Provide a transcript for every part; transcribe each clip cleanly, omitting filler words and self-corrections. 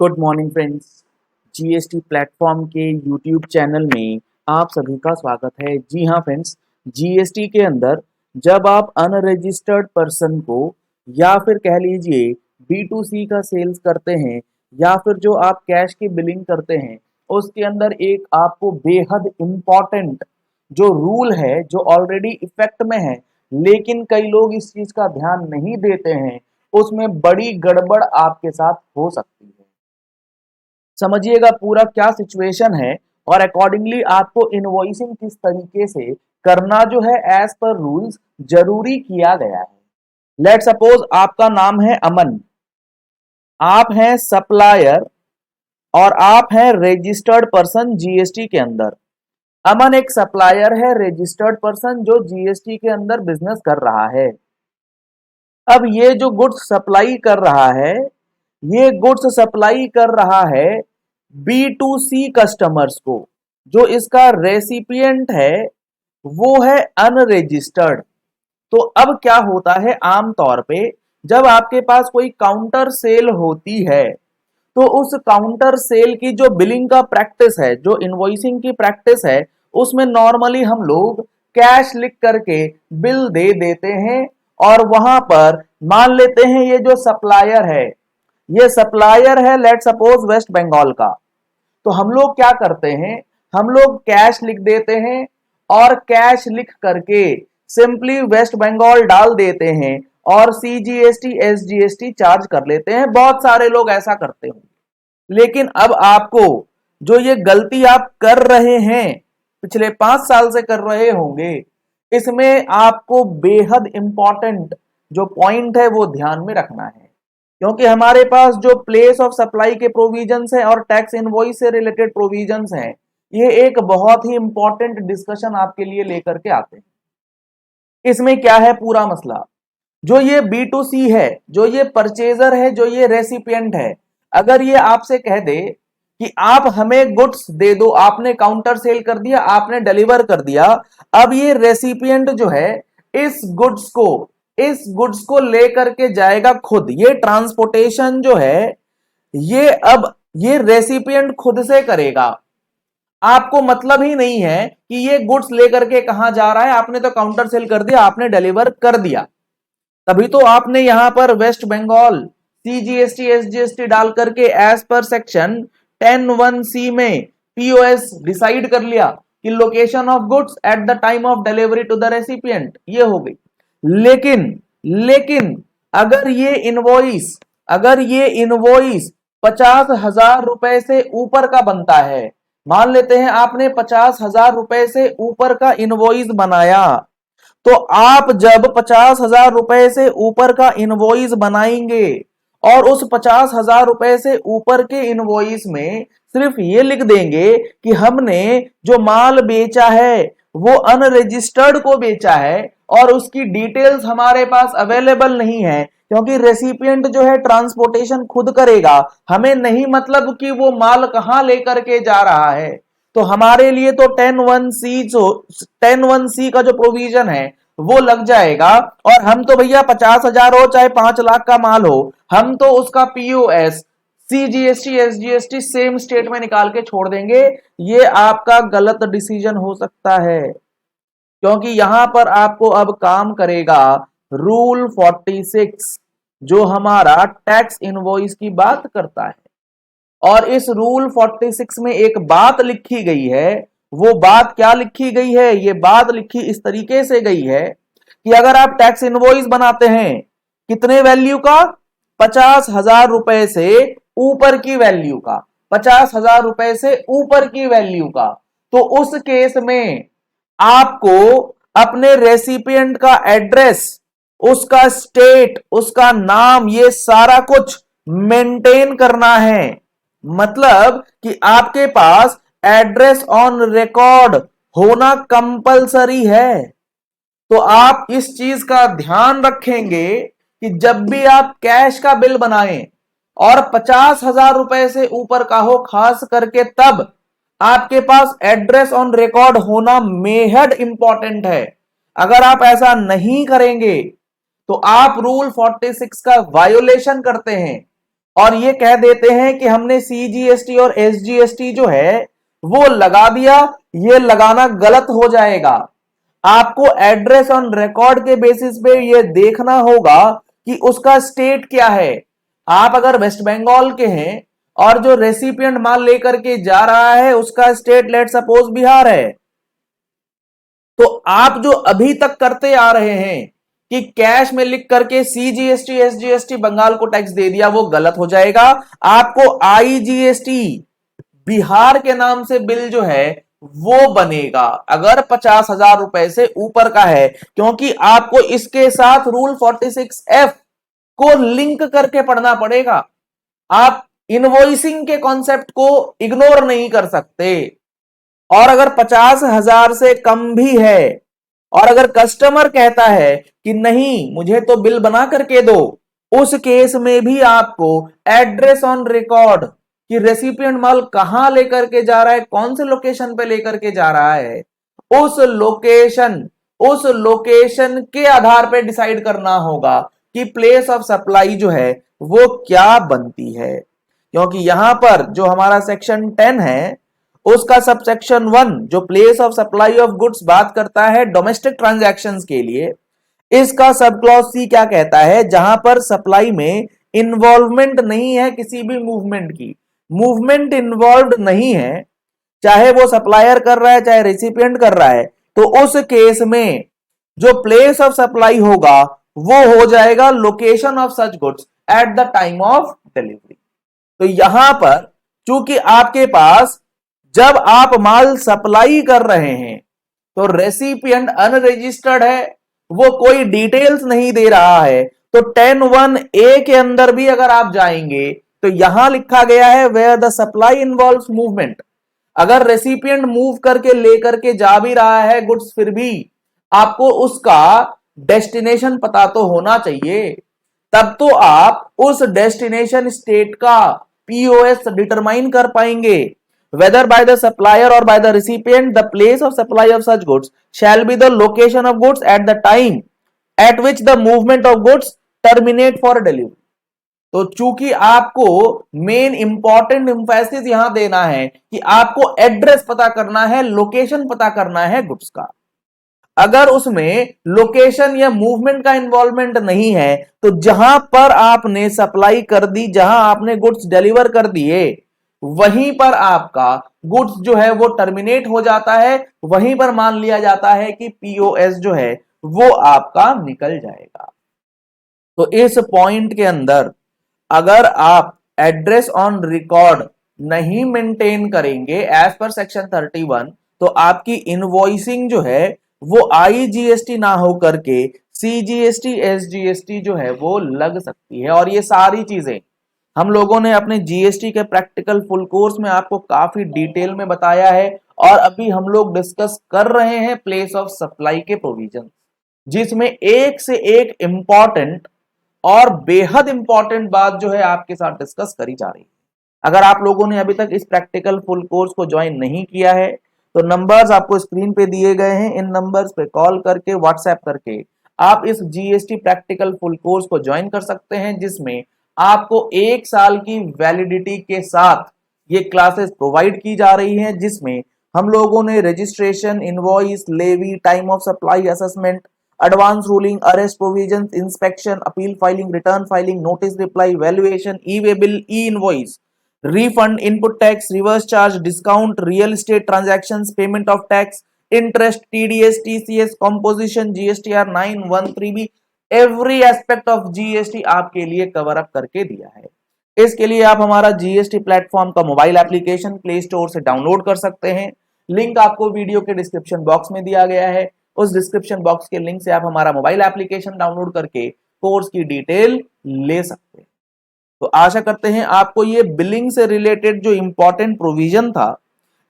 Good morning friends. GST platform के YouTube channel में आप सभी का स्वागत है। जी हाँ फ्रेंड्स, जीएसटी के अंदर जब आप अनरजिस्टर्ड पर्सन को या फिर कह लीजिए B2C का सेल्स करते हैं या फिर जो आप कैश की बिलिंग करते हैं, उसके अंदर एक आपको बेहद इम्पॉर्टेंट जो रूल है जो ऑलरेडी इफेक्ट में है, लेकिन कई लोग इस चीज का ध्यान नहीं देते हैं, उसमें बड़ी गड़बड़ आपके साथ हो सकती है। समझिएगा पूरा क्या सिचुएशन है और अकॉर्डिंगली आपको इनवॉइसिंग किस तरीके से करना जो है एज पर रूल्स जरूरी किया गया है। लेट सपोज आपका नाम है अमन, आप हैं सप्लायर और आप हैं रजिस्टर्ड पर्सन जीएसटी के अंदर। अमन एक सप्लायर है, रजिस्टर्ड पर्सन जो जीएसटी के अंदर बिजनेस कर रहा है। अब ये जो गुड्स सप्लाई कर रहा है, ये गुड्स सप्लाई कर रहा है B2C कस्टमर्स को। जो इसका रेसिपिएंट है वो है अनरजिस्टर्ड। तो अब क्या होता है, आमतौर पे जब आपके पास कोई काउंटर सेल होती है तो उस काउंटर सेल की जो बिलिंग का प्रैक्टिस है, जो इनवॉइसिंग की प्रैक्टिस है, उसमें नॉर्मली हम लोग कैश लिख करके बिल दे देते हैं और वहां पर मान लेते हैं ये जो सप्लायर है, ये सप्लायर है लेट सपोज वेस्ट बंगाल का। तो हम लोग क्या करते हैं, हम लोग कैश लिख देते हैं और कैश लिख करके सिंपली वेस्ट बंगाल डाल देते हैं और CGST SGST चार्ज कर लेते हैं। बहुत सारे लोग ऐसा करते हैं, लेकिन अब आपको जो ये गलती आप कर रहे हैं, पिछले 5 साल से कर रहे होंगे, इसमें आपको बेहद इंपॉर्टेंट जो पॉइंट है वो ध्यान में रखना है। क्योंकि हमारे पास जो प्लेस ऑफ सप्लाई के प्रोविजंस हैं और टैक्स इनवॉइस से रिलेटेड प्रोविजंस हैं, ये एक बहुत ही इंपॉर्टेंट डिस्कशन आपके लिए लेकर के आते हैं। इसमें क्या है पूरा मसला, जो ये B2C है, जो ये परचेजर है, जो ये रेसिपिएंट है, अगर ये आपसे कह दे कि आप हमें गुड्स दे दो, आपने काउंटर सेल कर दिया, आपने डिलीवर कर दिया, अब ये रेसिपिएंट जो है इस गुड्स को लेकर के जाएगा खुद। ये ट्रांसपोर्टेशन जो है ये अब ये रेसिपिएंट खुद से करेगा। आपको मतलब ही नहीं है कि ये गुड्स लेकर के कहां जा रहा है, आपने तो काउंटर सेल कर दिया, आपने डिलीवर कर दिया। तभी तो आपने यहां पर वेस्ट बंगाल CGST SGST डाल करके एज पर सेक्शन 10(1)(c) में POS डिसाइड कर लिया कि location of goods at the time of delivery to the recipient, ये हो गई। लेकिन अगर ये इनवॉइस 50,000 रुपए से ऊपर का बनता है, मान लेते हैं आपने 50,000 रुपए से ऊपर का इनवॉइस बनाया, तो आप जब 50,000 रुपए से ऊपर का इनवॉइस बनाएंगे और उस 50,000 रुपए से ऊपर के इनवॉइस में सिर्फ ये लिख देंगे कि हमने जो माल बेचा है वो अनरजिस्टर्ड को बेचा है और उसकी डिटेल्स हमारे पास अवेलेबल नहीं है, क्योंकि रेसिपिएंट जो है ट्रांसपोर्टेशन खुद करेगा, हमें नहीं मतलब कि वो माल कहां लेकर के जा रहा है। तो हमारे लिए तो 10(1)(c) का जो प्रोविजन है वो लग जाएगा। और हम तो भैया 50,000 हो चाहे 5 लाख का माल हो, हम तो उसका POS CGST SGST same state में निकाल के छोड़ देंगे। ये आपका गलत डिसीजन हो सकता है, क्योंकि यहां पर आपको अब काम करेगा रूल 46, जो हमारा टैक्स इनवॉइस की बात करता है। और इस रूल 46 में एक बात लिखी गई है। वो बात क्या लिखी गई है, ये बात लिखी इस तरीके से गई है कि अगर आप टैक्स इनवॉइस बनाते हैं कितने वैल्यू का, 50,000 रुपए से ऊपर की वैल्यू का, 50,000 रुपए से ऊपर की वैल्यू का, तो उस केस में आपको अपने रेसिपिएंट का एड्रेस, उसका स्टेट, उसका नाम, ये सारा कुछ मेंटेन करना है। मतलब कि आपके पास एड्रेस ऑन रिकॉर्ड होना कंपलसरी है। तो आप इस चीज का ध्यान रखेंगे कि जब भी आप कैश का बिल बनाएं और 50,000 रुपए से ऊपर का हो, खास करके तब आपके पास एड्रेस ऑन रिकॉर्ड होना बेहद इंपॉर्टेंट है। अगर आप ऐसा नहीं करेंगे तो आप रूल 46 का वायोलेशन करते हैं। और ये कह देते हैं कि हमने CGST और SGST जो है वो लगा दिया, ये लगाना गलत हो जाएगा। आपको एड्रेस ऑन रिकॉर्ड के बेसिस पे ये देखना होगा कि उसका स्टेट क्या है। आप अगर वेस्ट बंगाल के हैं और जो रेसिपिएंट माल लेकर के जा रहा है उसका स्टेट लेट सपोज बिहार है, तो आप जो अभी तक करते आ रहे हैं कि कैश में लिख करके CGST SGST बंगाल को टैक्स दे दिया, वो गलत हो जाएगा। आपको IGST बिहार के नाम से बिल जो है वो बनेगा अगर 50,000 रुपए से ऊपर का है, क्योंकि आपको इसके साथ रूल 46F को लिंक करके पढ़ना पड़ेगा। आप इनवॉइसिंग के कॉन्सेप्ट को इग्नोर नहीं कर सकते। और अगर 50,000 से कम भी है और अगर कस्टमर कहता है कि नहीं मुझे तो बिल बना करके दो, उस केस में भी आपको एड्रेस ऑन रिकॉर्ड कि रेसिपिएंट माल कहां लेकर के जा रहा है, कौन से लोकेशन पे लेकर के जा रहा है, उस लोकेशन के आधार पे डिसाइड करना होगा कि प्लेस ऑफ सप्लाई जो है वो क्या बनती है। क्योंकि यहां पर जो हमारा सेक्शन 10 है उसका सबसेक्शन 1 जो place of supply of goods बात करता है डोमेस्टिक ट्रांजैक्शंस के लिए, इसका सब क्लॉज सी क्या कहता है, जहां पर सप्लाई में इन्वॉल्वमेंट नहीं है किसी भी मूवमेंट की, मूवमेंट इन्वॉल्व नहीं है, चाहे वो सप्लायर कर रहा है चाहे रेसिपिएंट कर रहा है, तो उस केस में जो प्लेस ऑफ सप्लाई होगा वो हो जाएगा location of such goods at the time of delivery. तो यहां पर चूंकि आपके पास जब आप माल सप्लाई कर रहे हैं तो रेसिपिएंट अनरजिस्टर्ड है, वो कोई डिटेल्स नहीं दे रहा है, तो 10(1)(a) के अंदर भी अगर आप जाएंगे तो यहां लिखा गया है where the supply involves movement. अगर रेसिपिएंट मूव करके लेकर के जा भी रहा है गुड्स, फिर भी आपको उसका डेस्टिनेशन पता तो होना चाहिए, तब तो आप उस डेस्टिनेशन स्टेट का POS डिटरमाइन कर पाएंगे। Whether by the supplier or by the recipient, the place of supply of such goods shall be the location of goods at the time at which the movement of goods terminate for delivery। तो चूंकि आपको main important emphasis यहां देना है कि आपको address पता करना है, लोकेशन पता करना है गुड्स का। अगर उसमें लोकेशन या मूवमेंट का इन्वॉल्वमेंट नहीं है तो जहां पर आपने सप्लाई कर दी, जहां आपने गुड्स डिलीवर कर दिए, वहीं पर आपका गुड्स जो है वो टर्मिनेट हो जाता है, वहीं पर मान लिया जाता है कि POS जो है वो आपका निकल जाएगा। तो इस पॉइंट के अंदर अगर आप एड्रेस ऑन रिकॉर्ड नहीं मेंटेन करेंगे एज पर सेक्शन 31, तो आपकी इनवॉइसिंग जो है वो IGST ना हो करके CGST SGST जो है वो लग सकती है। और ये सारी चीजें हम लोगों ने अपने GST के प्रैक्टिकल फुल कोर्स में आपको काफी डिटेल में बताया है, और अभी हम लोग डिस्कस कर रहे हैं प्लेस ऑफ सप्लाई के प्रोविजन, जिसमें एक से एक इंपॉर्टेंट और बेहद इंपॉर्टेंट बात जो है आपके साथ डिस्कस करी जा रही है। अगर आप लोगों ने अभी तक इस प्रैक्टिकल फुल कोर्स को ज्वाइन नहीं किया है तो नंबर्स आपको स्क्रीन पे दिए गए हैं, इन नंबर्स पे कॉल करके व्हाट्सएप करके आप इस GST प्रैक्टिकल फुल कोर्स को ज्वाइन कर सकते हैं, जिसमें आपको 1 साल की वैलिडिटी के साथ ये क्लासेस प्रोवाइड की जा रही हैं, जिसमें हम लोगों ने registration, invoice, levy, time of supply assessment, advance ruling, arrest provisions, inspection, appeal filing, return filing, notice reply, valuation, e way bill, e invoice, refund, input tax, reverse charge, discount, real estate transactions, payment of tax, interest, TDS, TCS, composition, GSTR 913B, every aspect of GST आपके लिए cover up करके दिया है। इसके लिए आप हमारा GST platform का मोबाइल एप्लीकेशन प्ले स्टोर से डाउनलोड कर सकते हैं। लिंक आपको वीडियो के डिस्क्रिप्शन बॉक्स में दिया गया है, उस डिस्क्रिप्शन बॉक्स के लिंक से आप हमारा मोबाइल एप्लीकेशन डाउनलोड करके कोर्स की डिटेल ले सकते हैं। तो आशा करते हैं आपको ये बिलिंग से रिलेटेड जो इंपॉर्टेंट प्रोविजन था,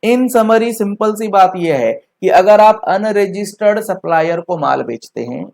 इन समरी सिंपल सी बात यह है कि अगर आप अनरजिस्टर्ड सप्लायर को माल बेचते हैं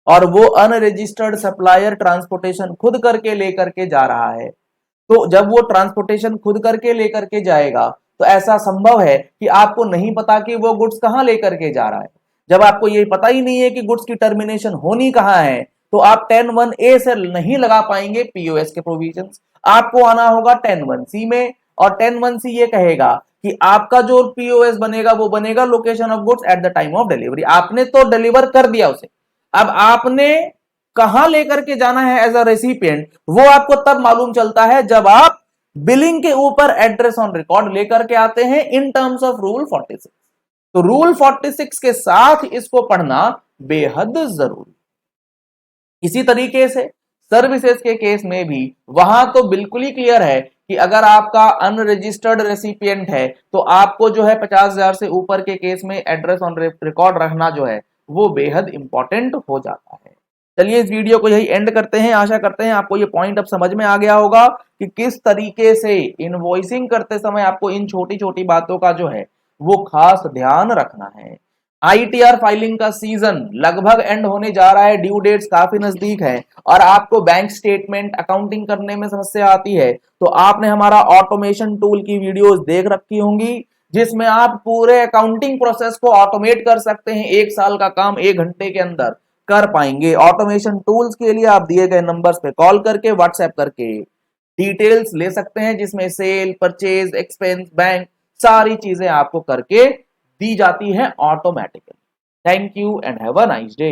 और वो अनरजिस्टर्ड सप्लायर ट्रांसपोर्टेशन खुद करके लेकर के जा रहा है, तो जब वो ट्रांसपोर्टेशन खुद करके लेकर के जाएगा तो ऐसा संभव है कि आपको नहीं पता कि वो गुड्स कहां लेकर के जा रहा है। जब आपको ये पता ही नहीं है कि गुड्स की टर्मिनेशन होनी कहां है, तो आप 10(1)(a) से नहीं लगा पाएंगे POS के प्रोविजंस। आपको आना होगा 10(1)(c) में, और 10(1)(c) ये कहेगा कि आपका जो पीओएस बनेगा वो बनेगा location of goods at the time of delivery. आपने तो डिलीवर कर दिया उसे, अब आपने कहां लेकर के जाना है एज अ रेसिपिएंट, वो आपको तब मालूम चलता है जब आप बिलिंग के ऊपर एड्रेस ऑन रिकॉर्ड लेकर के आते हैं इन टर्म्स ऑफ रूल 46। तो रूल 46 के साथ इसको पढ़ना बेहद जरूरी। इसी तरीके से सर्विसेज के केस में भी वहां तो बिल्कुल ही क्लियर है कि अगर आपका अनरजिस्टर्ड रेसिपिएंट है तो आपको जो है 50,000 से ऊपर के केस में एड्रेस ऑन रिकॉर्ड रखना जो है वो बेहद इंपॉर्टेंट हो जाता है। चलिए इस वीडियो को यही एंड करते हैं। आशा करते हैं आपको ये पॉइंट अब समझ में आ गया होगा कि किस तरीके से इनवॉइसिंग करते समय आपको इन छोटी छोटी बातों का जो है वो खास ध्यान रखना है। आईटीआर फाइलिंग का सीजन लगभग एंड होने जा रहा है, ड्यू डेट्स काफी नजदीक है और आपको बैंक स्टेटमेंट अकाउंटिंग करने में समस्या आती है तो आपने हमारा ऑटोमेशन टूल की वीडियोस देख रखी होंगी जिसमें आप पूरे अकाउंटिंग प्रोसेस को ऑटोमेट कर सकते हैं। 1 साल का काम 1 घंटे के अंदर कर पाएंगे। ऑटोमेशन टूल्स के लिए आप दिए गए नंबर्स पे कॉल करके व्हाट्सएप करके डिटेल्स ले सकते हैं जिसमें सेल, परचेज, एक्सपेंस, बैंक सारी चीजें आपको करके दी जाती है automatically. Thank you and have a nice day.